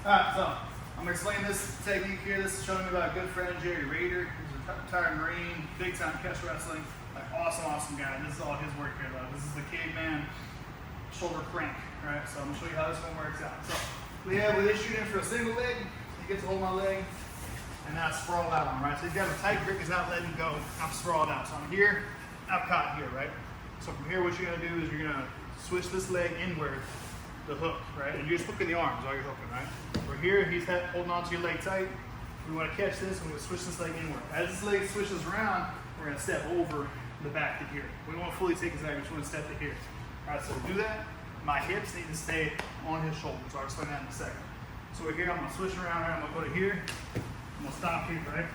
Alright, so I'm going to explain this technique here. This is showing me about a good friend, Jerry Roeder. He's a retired Marine, big time catch wrestling. Like awesome guy. This is all his work here though. This is the caveman shoulder crank. Alright, so I'm going to show you how this one works out. So we this shooting for a single leg. He gets a hold of my leg and now it's sprawled out on, right? So he's got a tight grip, he's not letting go. I'm sprawled out. So I'm here, I'm caught here, right? So from here, what you're going to do is you're going to switch this leg inward, the hook, right? And you're just hooking the arms while you're hooking, right? We're here, he's holding onto your leg tight. We want to catch this, and we're going to switch this leg inward. As this leg switches around, we're going to step over the back to here. We won't fully take his leg, we just want to step to here. All right, so to do that, my hips need to stay on his shoulders. I'll explain that in a second. So we're here, I'm going to switch around, right? I'm going to go to here, I'm going to stop here, right?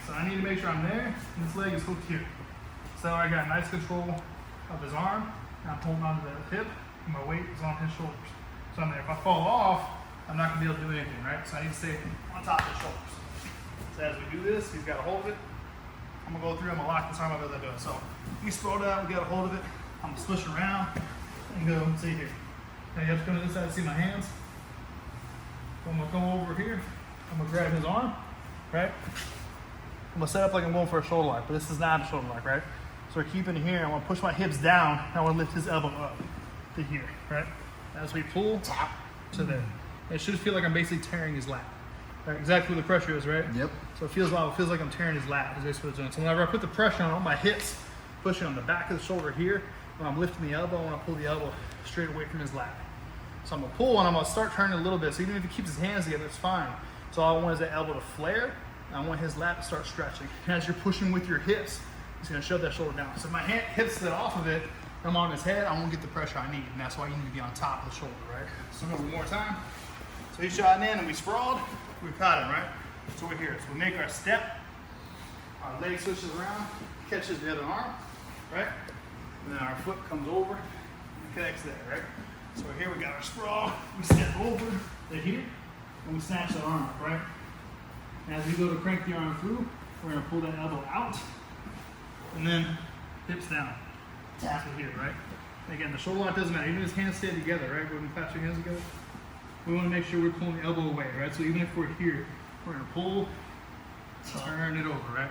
So I need to make sure I'm there, and this leg is hooked here. So I got nice control of his arm, and I'm holding onto the hip, and my weight is on his shoulders. So I'm there. If I fall off, I'm not going to be able to do anything, right? So I need to stay on top of his shoulders. So as we do this, he's got a hold of it. I'm going to go through, I'm going to lock this arm up as I do it. So he's sprawled out, we got a hold of it. I'm going to switch around and go, see here. Now you have to come to this side to see my hands. I'm going to come over here. I'm going to grab his arm, right? I'm going to set up like I'm going for a shoulder lock, but this is not a shoulder lock, right? So we're keeping it here. I want to push my hips down. I want to lift his elbow up to here, right? As we pull to there. It should feel like I'm basically tearing his lat. Right? Exactly where the pressure is, right? Yep. So it feels like I'm tearing his lat. Is basically what it's doing. So whenever I put the pressure on my hips, pushing on the back of the shoulder here, when I'm lifting the elbow, I want to pull the elbow straight away from his lat. So I'm going to pull and I'm going to start turning a little bit. So even if he keeps his hands together, it's fine. So all I want is that elbow to flare. And I want his lat to start stretching. And as you're pushing with your hips, it's going to shove that shoulder down. So if my hips slid off of it, I'm on his head, I won't get the pressure I need, and that's why you need to be on top of the shoulder, right? So one more time. So he's shot in and we sprawled, we caught him, right? So we're here. So we make our step, our leg switches around, catches the other arm, right? And then our foot comes over and connects there, right? So we're here, we got our sprawl, we step over to here, and we snatch the arm up, right? And as we go to crank the arm through, we're gonna pull that elbow out, and then hips down. Tap it here, right? And again, the shoulder lock doesn't matter. Even if his hands stay together, right? When we clasp your hands together, we want to make sure we're pulling the elbow away, right? So even if we're here, we're going to pull, turn it over, right?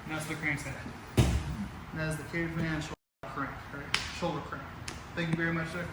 And that's the crank set. That is the caveman shoulder crank, right? Shoulder crank. Thank you very much, sir.